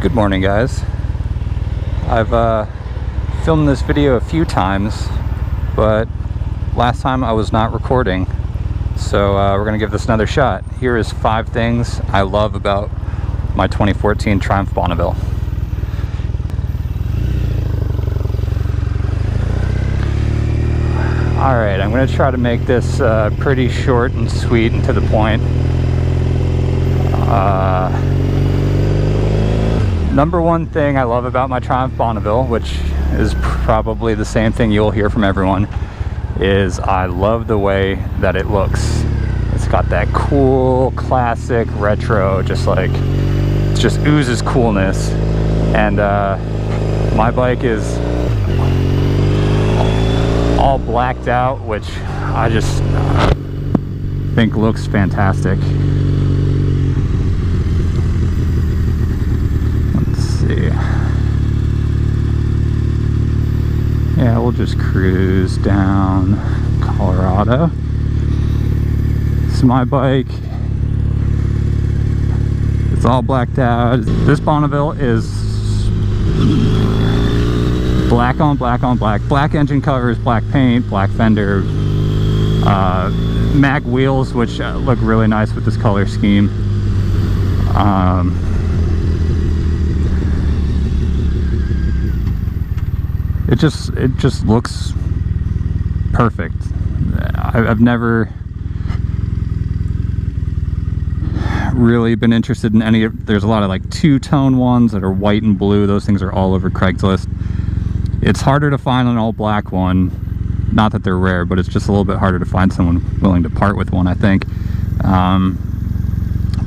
Good morning, guys. I've filmed this video a few times, but last time I was not recording, so we're gonna give this another shot. Here is 5 things I love about my 2014 Triumph Bonneville. Alright, I'm gonna try to make this pretty short and sweet and to the point. Number one thing I love about my Triumph Bonneville, which is probably the same thing you'll hear from everyone, is I love the way that it looks. It's got that cool, classic, retro, just like, it just oozes coolness. And my bike is all blacked out, which I just think looks fantastic. Yeah, we'll just cruise down Colorado. It's my bike. It's all blacked out. This Bonneville is black on black on black. Black engine covers, black paint, black fender, mag wheels, which look really nice with this color scheme. It just looks perfect. I've never really been interested in any of, there's a lot of like two-tone ones that are white and blue. Those things are all over Craigslist. It's harder to find an all black one. Not that they're rare, but it's just a little bit harder to find someone willing to part with one, I think.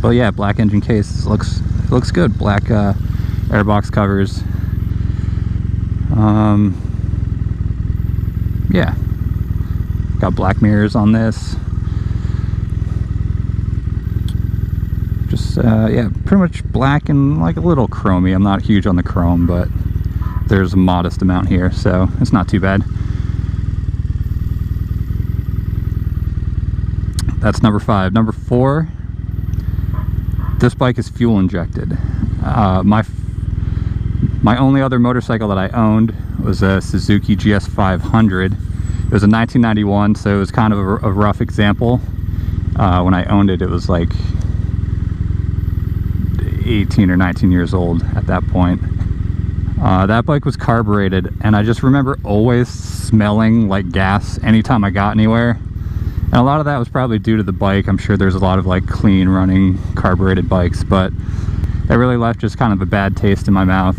But yeah, black engine case looks good. Black airbox covers. Yeah, got black mirrors on this. Just yeah, pretty much black and like a little chromey. I'm not huge on the chrome, but there's a modest amount here, so it's not too bad. That's number 5. Number 4, this bike is fuel injected. My only other motorcycle that I owned was a Suzuki GS 500. It was a 1991, so it was kind of a rough example. When I owned it, it was like 18 or 19 years old at that point. That bike was carbureted, and I just remember always smelling like gas anytime I got anywhere. And a lot of that was probably due to the bike. I'm sure there's a lot of like clean running carbureted bikes, but it really left just kind of a bad taste in my mouth.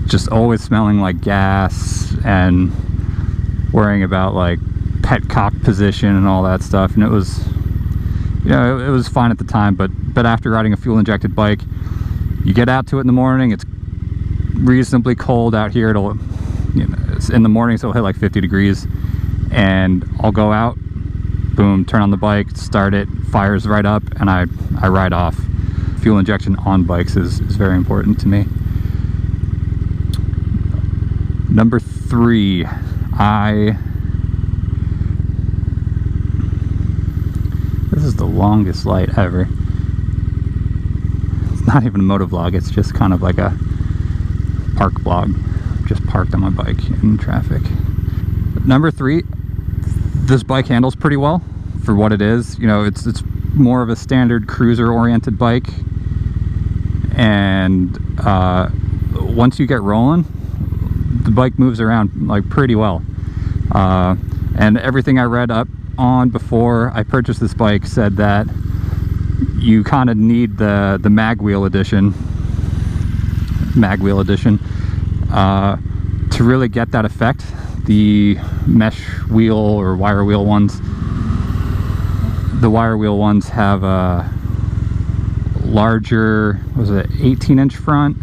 Just always smelling like gas and worrying about like petcock position and all that stuff. And it was, you know, it was fine at the time, but after riding a fuel injected bike, you get out to it in the morning, it's reasonably cold out here. It'll, you know, it's in the morning, so it'll hit like 50 degrees, and I'll go out, boom, turn on the bike, start it, fires right up, and I ride off. Fuel injection on bikes is very important to me. Number 3, this is the longest light ever. It's not even a motovlog, it's just kind of like a park vlog. Just parked on my bike in traffic. Number 3, this bike handles pretty well for what it is. You know, it's more of a standard cruiser oriented bike, and once you get rolling, the bike moves around like pretty well. And everything I read up on before I purchased this bike said that you kind of need the mag wheel edition to really get that effect. The mesh wheel or wire wheel ones, the wire wheel ones have a larger, was it 18-inch front?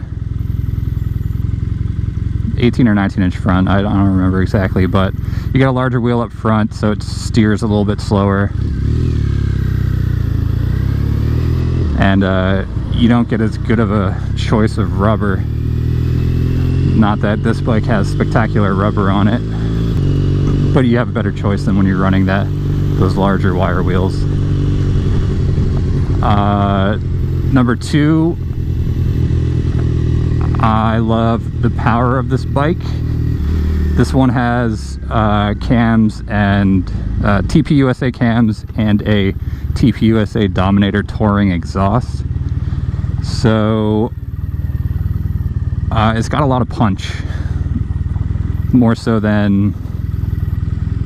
18 or 19-inch front, I don't remember exactly, but you get a larger wheel up front, so it steers a little bit slower, and you don't get as good of a choice of rubber. Not that this bike has spectacular rubber on it, but you have a better choice than when you're running those larger wire wheels. Number 2, I love the power of this bike. This one has cams and TPUSA cams and a TPUSA Dominator touring exhaust. So it's got a lot of punch, more so than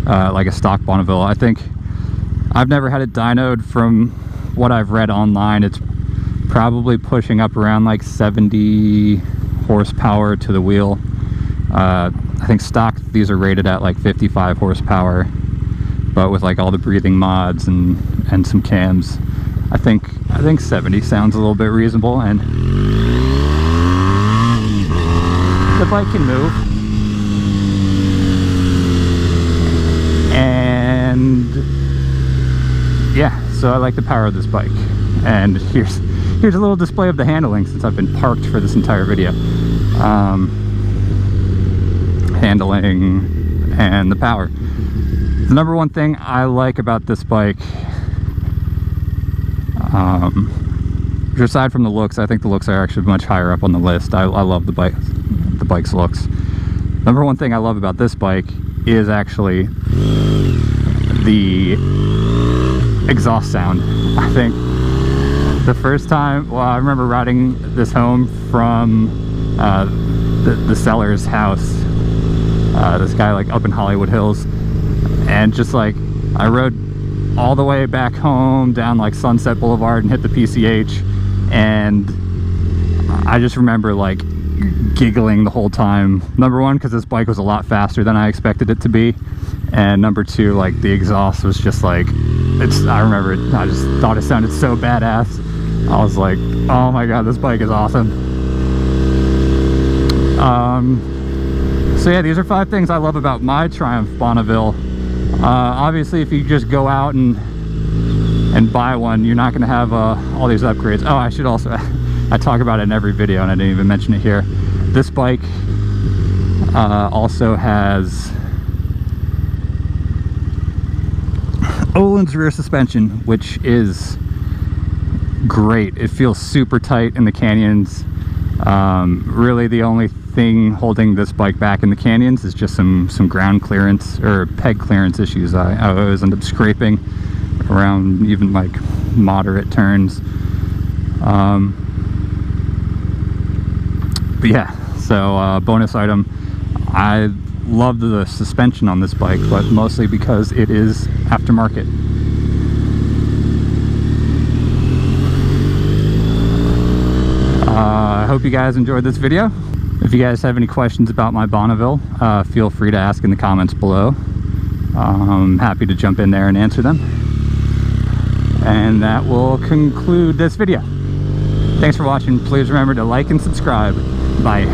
like a stock Bonneville. I think I've never had it dynoed. From what I've read online, it's probably pushing up around like 70 horsepower to the wheel. I think stock these are rated at like 55 horsepower, but with like all the breathing mods and some cams, I think 70 sounds a little bit reasonable, and the bike can move. And yeah, so I like the power of this bike. And here's a little display of the handling, since I've been parked for this entire video. Handling and the power. The number one thing I like about this bike, aside from the looks, I think the looks are actually much higher up on the list. I love the bike's looks. Number one thing I love about this bike is actually the exhaust sound. I think the first time, well, I remember riding this home from the seller's house, this guy like up in Hollywood Hills, and just like I rode all the way back home down like Sunset Boulevard and hit the PCH, and I just remember like giggling the whole time. Number one, because this bike was a lot faster than I expected it to be, and number two, like the exhaust was just like, I remember it, I just thought it sounded so badass. I was like, oh my god, this bike is awesome. So yeah, these are 5 things I love about my Triumph Bonneville. Obviously, if you just go out and buy one, you're not going to have all these upgrades. Oh, I should also, I talk about it in every video and I didn't even mention it here. This bike also has Ohlins rear suspension, which is great. It feels super tight in the canyons. Really the only thing holding this bike back in the canyons is just some ground clearance or peg clearance issues. I always end up scraping around even like moderate turns. But yeah, so bonus item, I love the suspension on this bike, but mostly because it is aftermarket. I hope you guys enjoyed this video. If you guys have any questions about my Bonneville, feel free to ask in the comments below. I'm happy to jump in there and answer them. And that will conclude this video. Thanks for watching. Please remember to like and subscribe. Bye.